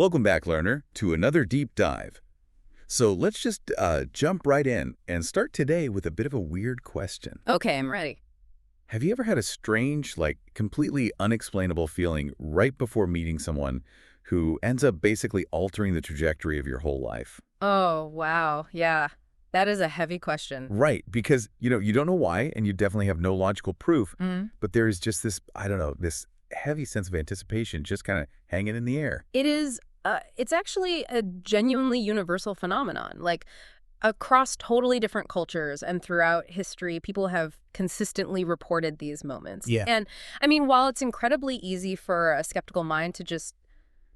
Welcome back, learner, to another deep dive. So let's just jump right in and start today with a bit of a weird question. Okay, I'm ready. Have you ever had a strange, completely unexplainable feeling right before meeting someone who ends up basically altering the trajectory of your whole life? Oh, wow. Yeah. That is a heavy question. Right, because, you don't know why, and you definitely have no logical proof, Mm. but there is just this, I don't know, this heavy sense of anticipation just kind of hanging in the air. It is, it's actually a genuinely universal phenomenon. Like, across totally different cultures and throughout history, people have consistently reported these moments. Yeah. And, I mean, while it's incredibly easy for a skeptical mind to just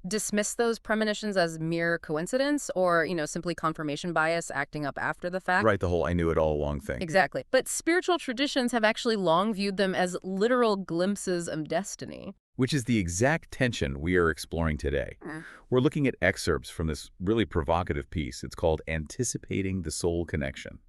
dismiss those premonitions as mere coincidence or, simply confirmation bias acting up after the fact. Right, the whole I knew it all along thing. Exactly. But spiritual traditions have actually long viewed them as literal glimpses of destiny. Which is the exact tension we are exploring today. We're looking at excerpts from this really provocative piece. It's called Anticipating the Soul Connection,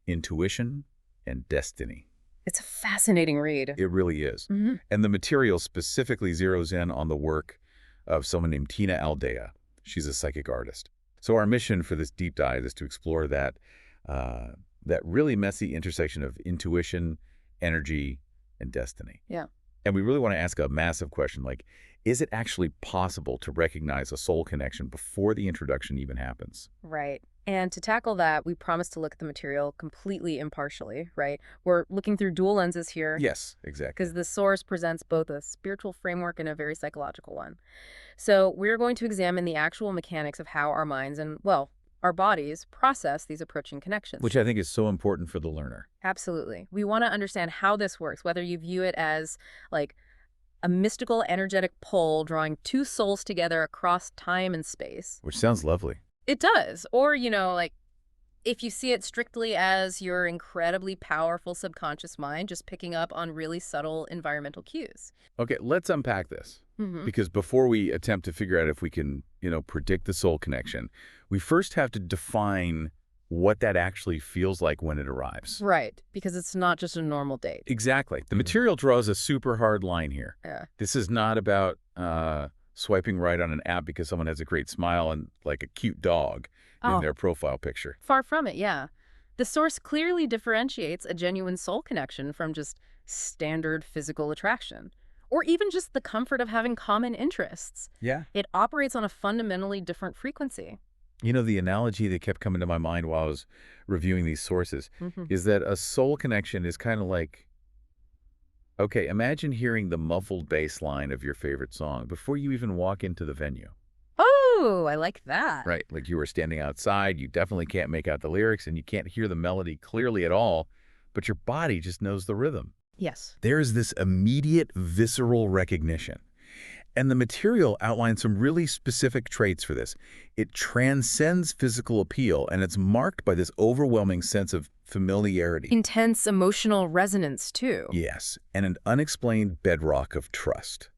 Intuition and Destiny. It's a fascinating read. It really is. Mm-hmm. And the material specifically zeroes in on the work of someone named Tina Aldea. She's a psychic artist. So our mission for this deep dive is to explore that really messy intersection of intuition, energy, and destiny. Yeah. And we really want to ask a massive question, is it actually possible to recognize a soul connection before the introduction even happens? Right. And to tackle that, we promise to look at the material completely impartially, right? We're looking through dual lenses here. Yes, exactly. Because the source presents both a spiritual framework and a very psychological one. So we're going to examine the actual mechanics of how our minds and, well, our bodies process these approaching connections. Which I think is so important for the learner. Absolutely. We want to understand how this works, whether you view it as like a mystical, energetic pull drawing two souls together across time and space. Which sounds lovely. It does. Or, if you see it strictly as your incredibly powerful subconscious mind just picking up on really subtle environmental cues. Okay, let's unpack this. Mm-hmm. Because before we attempt to figure out if we can, predict the soul connection, we first have to define what that actually feels like when it arrives. Right, because it's not just a normal date. Exactly. The material draws a super hard line here. Yeah. This is not about swiping right on an app because someone has a great smile and a cute dog in their profile picture. Far from it, yeah. The source clearly differentiates a genuine soul connection from just standard physical attraction, or even just the comfort of having common interests. Yeah. It operates on a fundamentally different frequency. The analogy that kept coming to my mind while I was reviewing these sources is that a soul connection is kind of like, okay, imagine hearing the muffled bass line of your favorite song before you even walk into the venue. Oh, I like that. Right, like you were standing outside, you definitely can't make out the lyrics and you can't hear the melody clearly at all, but your body just knows the rhythm. Yes. There's this immediate visceral recognition. And the material outlines some really specific traits for this. It transcends physical appeal, and it's marked by this overwhelming sense of familiarity. Intense emotional resonance, too. Yes, and an unexplained bedrock of trust,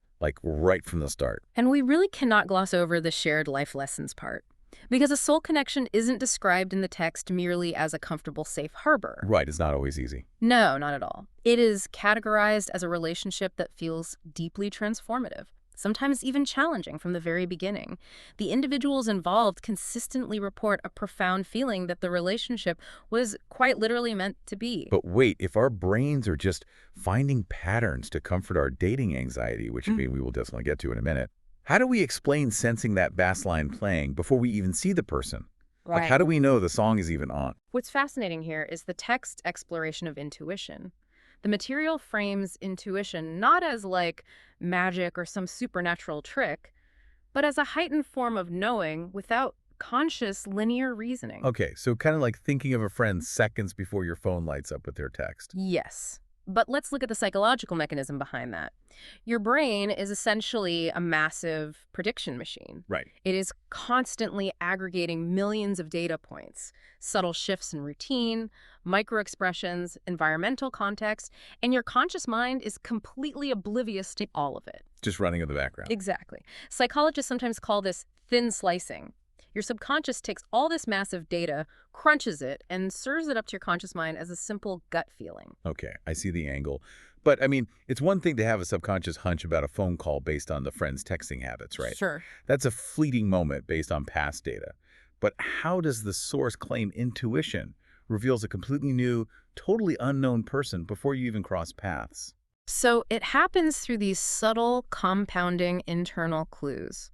right from the start. And we really cannot gloss over the shared life lessons part. Because a soul connection isn't described in the text merely as a comfortable safe harbor. Right, it's not always easy. No, not at all. It is categorized as a relationship that feels deeply transformative, sometimes even challenging from the very beginning. The individuals involved consistently report a profound feeling that the relationship was quite literally meant to be. But wait, if our brains are just finding patterns to comfort our dating anxiety, which we will definitely get to in a minute, how do we explain sensing that bass line playing before we even see the person? Right. How do we know the song is even on? What's fascinating here is the text exploration of intuition. The material frames intuition not as magic or some supernatural trick, but as a heightened form of knowing without conscious linear reasoning. Okay, so kind of like thinking of a friend seconds before your phone lights up with their text. Yes. But let's look at the psychological mechanism behind that. Your brain is essentially a massive prediction machine. Right. It is constantly aggregating millions of data points, subtle shifts in routine, microexpressions, environmental context, and your conscious mind is completely oblivious to all of it. Just running in the background. Exactly. Psychologists sometimes call this thin slicing. Your subconscious takes all this massive data, crunches it, and serves it up to your conscious mind as a simple gut feeling. Okay, I see the angle. But, I mean, it's one thing to have a subconscious hunch about a phone call based on the friend's texting habits, right? Sure. That's a fleeting moment based on past data. But how does the source claim intuition reveals a completely new, totally unknown person before you even cross paths? So it happens through these subtle, compounding internal clues.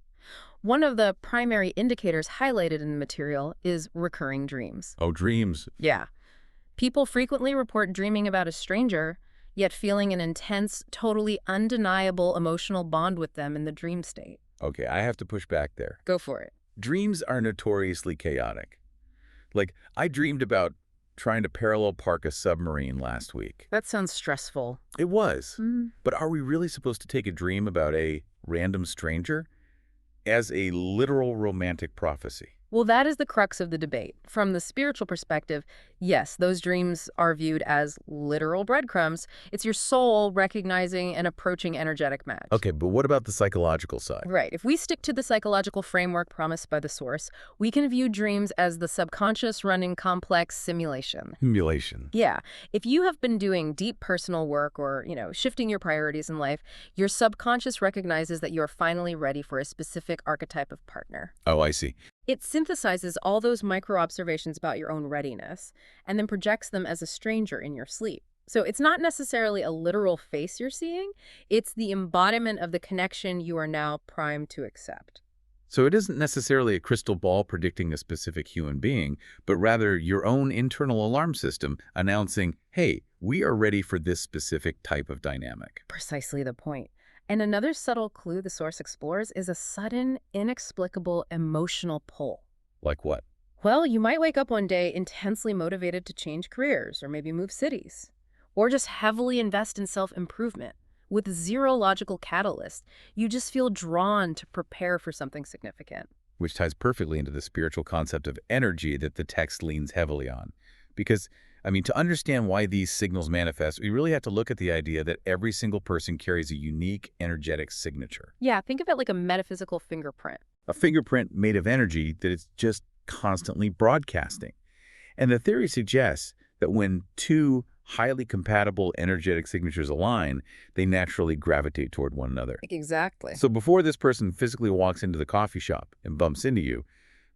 One of the primary indicators highlighted in the material is recurring dreams. Oh, dreams. Yeah. People frequently report dreaming about a stranger, yet feeling an intense, totally undeniable emotional bond with them in the dream state. Okay, I have to push back there. Go for it. Dreams are notoriously chaotic. Like, I dreamed about trying to parallel park a submarine last week. That sounds stressful. It was. Mm. But are we really supposed to take a dream about a random stranger as a literal romantic prophecy? Well, that is the crux of the debate. From the spiritual perspective, yes, those dreams are viewed as literal breadcrumbs. It's your soul recognizing an approaching energetic match. Okay, but what about the psychological side? Right. If we stick to the psychological framework promised by the source, we can view dreams as the subconscious running complex simulation. Simulation. Yeah. If you have been doing deep personal work or, shifting your priorities in life, your subconscious recognizes that you are finally ready for a specific archetype of partner. Oh, I see. It synthesizes all those micro-observations about your own readiness and then projects them as a stranger in your sleep. So it's not necessarily a literal face you're seeing, it's the embodiment of the connection you are now primed to accept. So it isn't necessarily a crystal ball predicting a specific human being, but rather your own internal alarm system announcing, hey, we are ready for this specific type of dynamic. Precisely the point. And another subtle clue the source explores is a sudden, inexplicable emotional pull. Like what? Well, you might wake up one day intensely motivated to change careers or maybe move cities, or just heavily invest in self-improvement. With zero logical catalyst, you just feel drawn to prepare for something significant. Which ties perfectly into the spiritual concept of energy that the text leans heavily on. Because, to understand why these signals manifest, we really have to look at the idea that every single person carries a unique energetic signature. Yeah, think of it like a metaphysical fingerprint. A fingerprint made of energy that it's just constantly broadcasting. And the theory suggests that when two highly compatible energetic signatures align, they naturally gravitate toward one another. Exactly. So before this person physically walks into the coffee shop and bumps into you,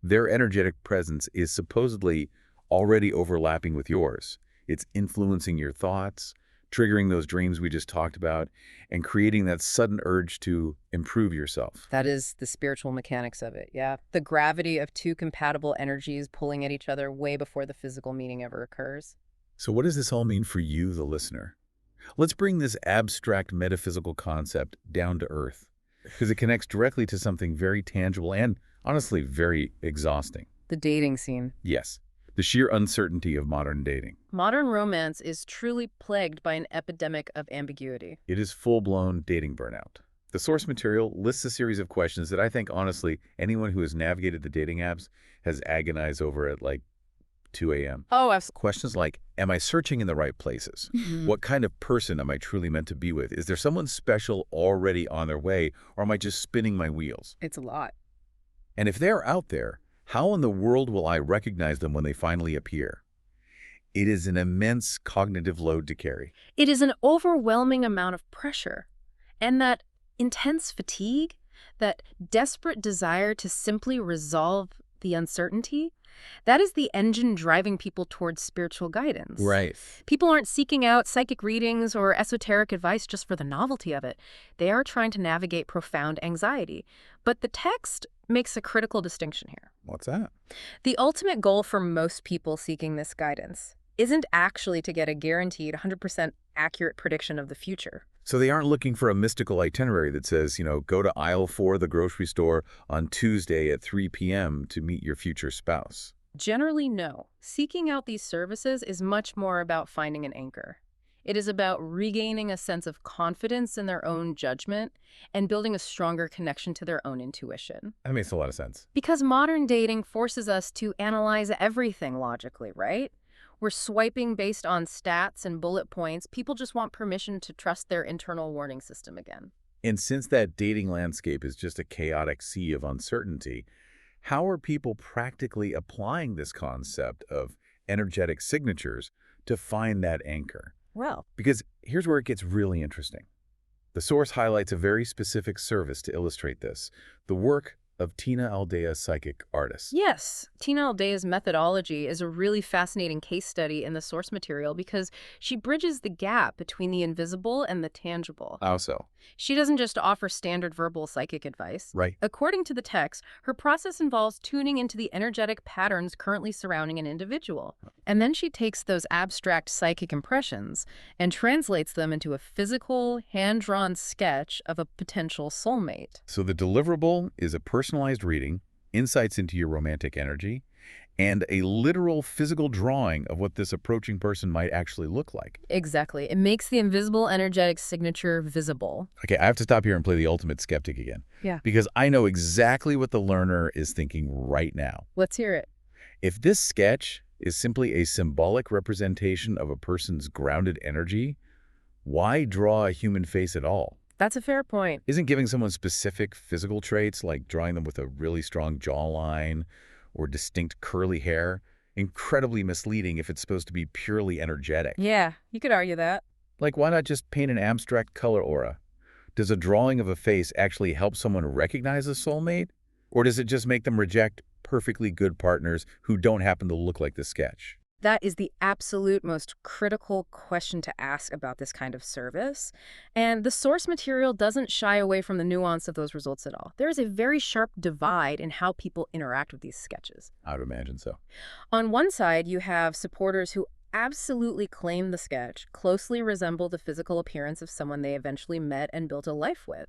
their energetic presence is supposedly already overlapping with yours. It's influencing your thoughts, triggering those dreams we just talked about, and creating that sudden urge to improve yourself. That is the spiritual mechanics of it, yeah. The gravity of two compatible energies pulling at each other way before the physical meeting ever occurs. So what does this all mean for you, the listener? Let's bring this abstract metaphysical concept down to earth, because it connects directly to something very tangible and, honestly, very exhausting. The dating scene. Yes. The sheer uncertainty of modern dating. Modern romance is truly plagued by an epidemic of ambiguity. It is full-blown dating burnout. The source material lists a series of questions that I think, honestly, anyone who has navigated the dating apps has agonized over at like 2 a.m. Oh, absolutely. Questions like, am I searching in the right places? What kind of person am I truly meant to be with? Is there someone special already on their way, or am I just spinning my wheels? It's a lot. And if they're out there, how in the world will I recognize them when they finally appear? It is an immense cognitive load to carry. It is an overwhelming amount of pressure. And that intense fatigue, that desperate desire to simply resolve the uncertainty, that is the engine driving people towards spiritual guidance. Right. People aren't seeking out psychic readings or esoteric advice just for the novelty of it. They are trying to navigate profound anxiety. But the text makes a critical distinction here. What's that? The ultimate goal for most people seeking this guidance isn't actually to get a guaranteed 100% accurate prediction of the future. So they aren't looking for a mystical itinerary that says, go to aisle 4 of the grocery store on Tuesday at 3 p.m. to meet your future spouse. Generally, no. Seeking out these services is much more about finding an anchor. It is about regaining a sense of confidence in their own judgment and building a stronger connection to their own intuition. That makes a lot of sense. Because modern dating forces us to analyze everything logically, right? We're swiping based on stats and bullet points. People just want permission to trust their internal warning system again. And since that dating landscape is just a chaotic sea of uncertainty, how are people practically applying this concept of energetic signatures to find that anchor? Well, Because here's where it gets really interesting. The source highlights a very specific service to illustrate this, the work of Tina Aldea Psychic Artist. yes, Tina Aldea's methodology is a really fascinating case study in the source material because she bridges the gap between the invisible and the tangible. How so? She doesn't just offer standard verbal psychic advice. Right. According to the text, her process involves tuning into the energetic patterns currently surrounding an individual. And then she takes those abstract psychic impressions and translates them into a physical, hand-drawn sketch of a potential soulmate. So the deliverable is a personalized reading, insights into your romantic energy, and a literal physical drawing of what this approaching person might actually look like. Exactly. It makes the invisible energetic signature visible. Okay, I have to stop here and play the ultimate skeptic again. Yeah. Because I know exactly what the learner is thinking right now. Let's hear it. If this sketch is simply a symbolic representation of a person's grounded energy, why draw a human face at all? That's a fair point. Isn't giving someone specific physical traits, like drawing them with a really strong jawline or distinct curly hair, incredibly misleading if it's supposed to be purely energetic? Yeah, you could argue that. Like, why not just paint an abstract color aura? Does a drawing of a face actually help someone recognize a soulmate? Or does it just make them reject perfectly good partners who don't happen to look like the sketch? That is the absolute most critical question to ask about this kind of service. And the source material doesn't shy away from the nuance of those results at all. There is a very sharp divide in how people interact with these sketches. I would imagine so. On one side, you have supporters who absolutely claim the sketch closely resemble the physical appearance of someone they eventually met and built a life with.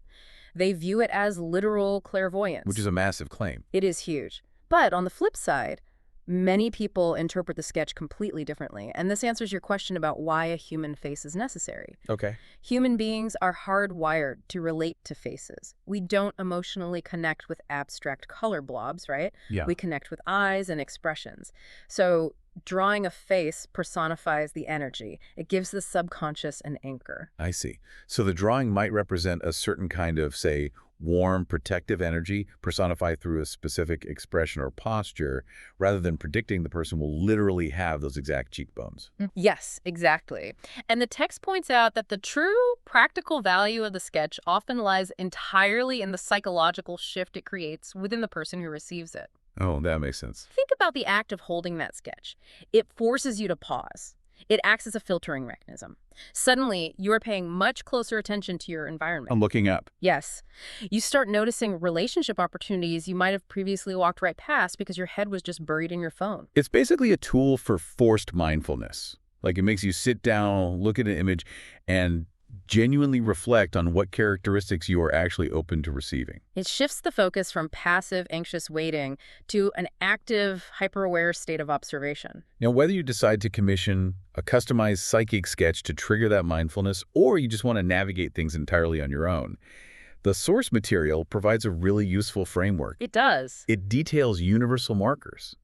They view it as literal clairvoyance. Which is a massive claim. It is huge. But on the flip side, many people interpret the sketch completely differently, and this answers your question about why a human face is necessary. Okay. Human beings are hardwired to relate to faces. We don't emotionally connect with abstract color blobs, right? Yeah. We connect with eyes and expressions. So drawing a face personifies the energy. It gives the subconscious an anchor. I see. So the drawing might represent a certain kind of, say, warm, protective energy personified through a specific expression or posture, rather than predicting the person will literally have those exact cheekbones. Yes, exactly. And the text points out that the true practical value of the sketch often lies entirely in the psychological shift it creates within the person who receives it. Oh, that makes sense. Think about the act of holding that sketch. It forces you to pause. It acts as a filtering mechanism. Suddenly, you are paying much closer attention to your environment. I'm looking up. Yes. You start noticing relationship opportunities you might have previously walked right past because your head was just buried in your phone. It's basically a tool for forced mindfulness. Like, it makes you sit down, look at an image, and genuinely reflect on what characteristics you are actually open to receiving. It shifts the focus from passive, anxious waiting to an active, hyper-aware state of observation. Now, whether you decide to commission a customized psychic sketch to trigger that mindfulness, or you just want to navigate things entirely on your own, the source material provides a really useful framework. It does. It details universal markers,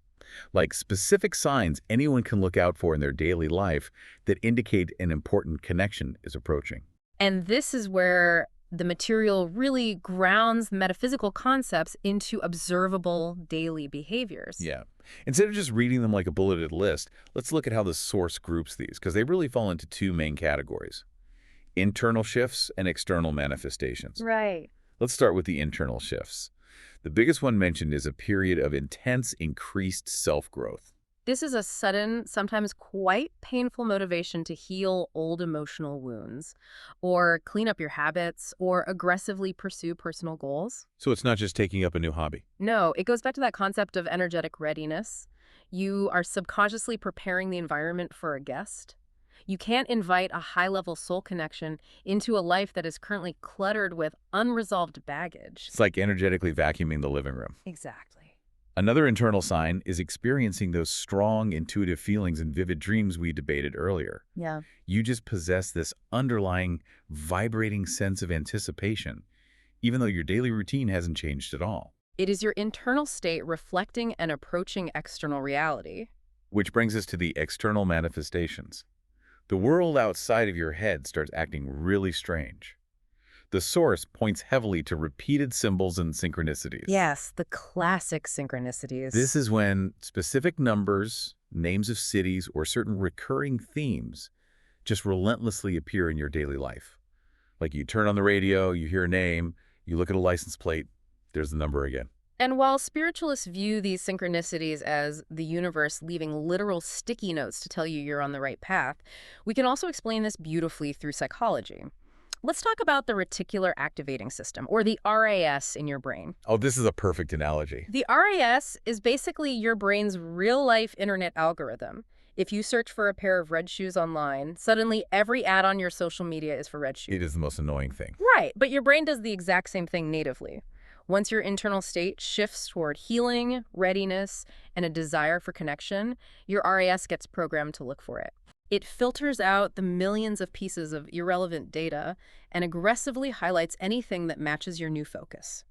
like specific signs anyone can look out for in their daily life that indicate an important connection is approaching. And this is where the material really grounds metaphysical concepts into observable daily behaviors. Yeah. Instead of just reading them like a bulleted list, let's look at how the source groups these, because they really fall into two main categories: internal shifts and external manifestations. Right. Let's start with the internal shifts. The biggest one mentioned is a period of intense, increased self-growth. This is a sudden, sometimes quite painful motivation to heal old emotional wounds, or clean up your habits, or aggressively pursue personal goals. So it's not just taking up a new hobby. No, it goes back to that concept of energetic readiness. You are subconsciously preparing the environment for a guest. You can't invite a high-level soul connection into a life that is currently cluttered with unresolved baggage. It's like energetically vacuuming the living room. Exactly. Another internal sign is experiencing those strong intuitive feelings and vivid dreams we debated earlier. Yeah. You just possess this underlying, vibrating sense of anticipation, even though your daily routine hasn't changed at all. It is your internal state reflecting and approaching external reality. Which brings us to the external manifestations. The world outside of your head starts acting really strange. The source points heavily to repeated symbols and synchronicities. Yes, the classic synchronicities. This is when specific numbers, names of cities, or certain recurring themes just relentlessly appear in your daily life. Like you turn on the radio, you hear a name, you look at a license plate, there's the number again. And while spiritualists view these synchronicities as the universe leaving literal sticky notes to tell you you're on the right path, we can also explain this beautifully through psychology. Let's talk about the reticular activating system, or the RAS in your brain. Oh, this is a perfect analogy. The RAS is basically your brain's real-life internet algorithm. If you search for a pair of red shoes online, suddenly every ad on your social media is for red shoes. It is the most annoying thing. Right, but your brain does the exact same thing natively. Once your internal state shifts toward healing, readiness, and a desire for connection, your RAS gets programmed to look for it. It filters out the millions of pieces of irrelevant data and aggressively highlights anything that matches your new focus.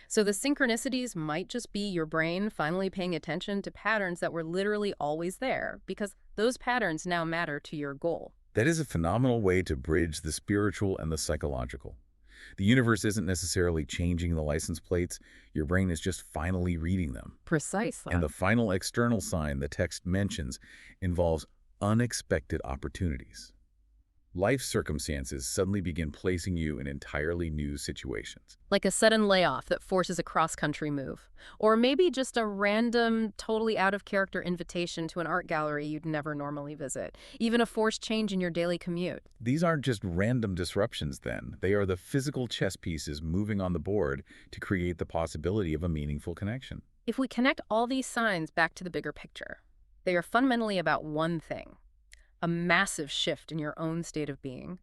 So the synchronicities might just be your brain finally paying attention to patterns that were literally always there, because those patterns now matter to your goal. That is a phenomenal way to bridge the spiritual and the psychological. The universe isn't necessarily changing the license plates, your brain is just finally reading them. Precisely. And the final external sign the text mentions involves unexpected opportunities. Life circumstances suddenly begin placing you in entirely new situations. Like a sudden layoff that forces a cross-country move. Or maybe just a random, totally out-of-character invitation to an art gallery you'd never normally visit. Even a forced change in your daily commute. These aren't just random disruptions then. They are the physical chess pieces moving on the board to create the possibility of a meaningful connection. If we connect all these signs back to the bigger picture, they are fundamentally about one thing: a massive shift in your own state of being.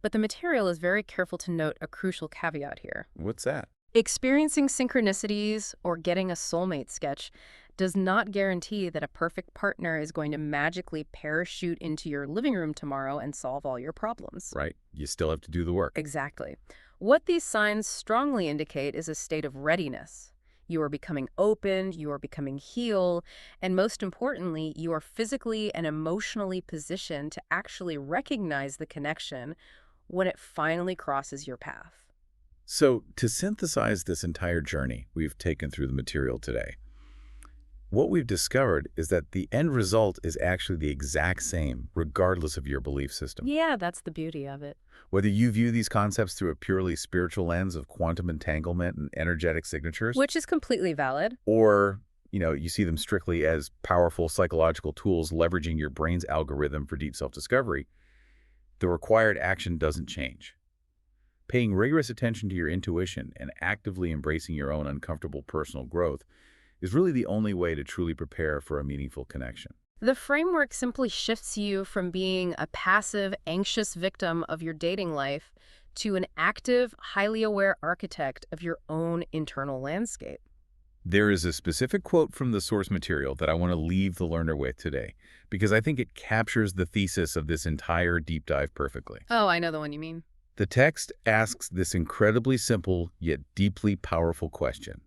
But the material is very careful to note a crucial caveat here. What's that? Experiencing synchronicities or getting a soulmate sketch does not guarantee that a perfect partner is going to magically parachute into your living room tomorrow and solve all your problems. Right. You still have to do the work. Exactly. What these signs strongly indicate is a state of readiness. You are becoming open, you are becoming healed, and most importantly, you are physically and emotionally positioned to actually recognize the connection when it finally crosses your path. So, to synthesize this entire journey we've taken through the material today, what we've discovered is that the end result is actually the exact same, regardless of your belief system. Yeah, that's the beauty of it. Whether you view these concepts through a purely spiritual lens of quantum entanglement and energetic signatures, Which is completely valid. or, you see them strictly as powerful psychological tools leveraging your brain's algorithm for deep self-discovery, the required action doesn't change. Paying rigorous attention to your intuition and actively embracing your own uncomfortable personal growth is really the only way to truly prepare for a meaningful connection. The framework simply shifts you from being a passive, anxious victim of your dating life to an active, highly aware architect of your own internal landscape. There is a specific quote from the source material that I want to leave the learner with today, because I think it captures the thesis of this entire deep dive perfectly. Oh, I know the one you mean. The text asks this incredibly simple yet deeply powerful question.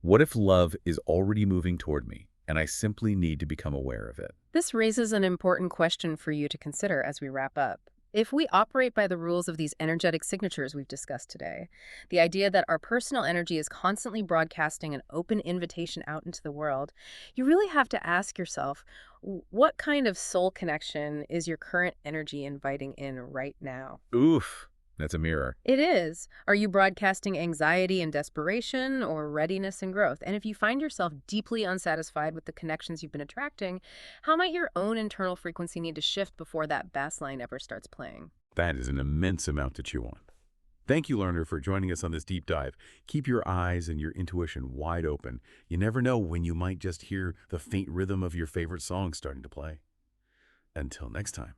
What if love is already moving toward me, and I simply need to become aware of it? This raises an important question for you to consider as we wrap up. If we operate by the rules of these energetic signatures we've discussed today, the idea that our personal energy is constantly broadcasting an open invitation out into the world, you really have to ask yourself, what kind of soul connection is your current energy inviting in right now? Oof, that's a mirror. It is. Are you broadcasting anxiety and desperation, or readiness and growth? And if you find yourself deeply unsatisfied with the connections you've been attracting, how might your own internal frequency need to shift before that bass line ever starts playing? That is an immense amount to chew on. Thank you, learner, for joining us on this deep dive. Keep your eyes and your intuition wide open. You never know when you might just hear the faint rhythm of your favorite song starting to play. Until next time.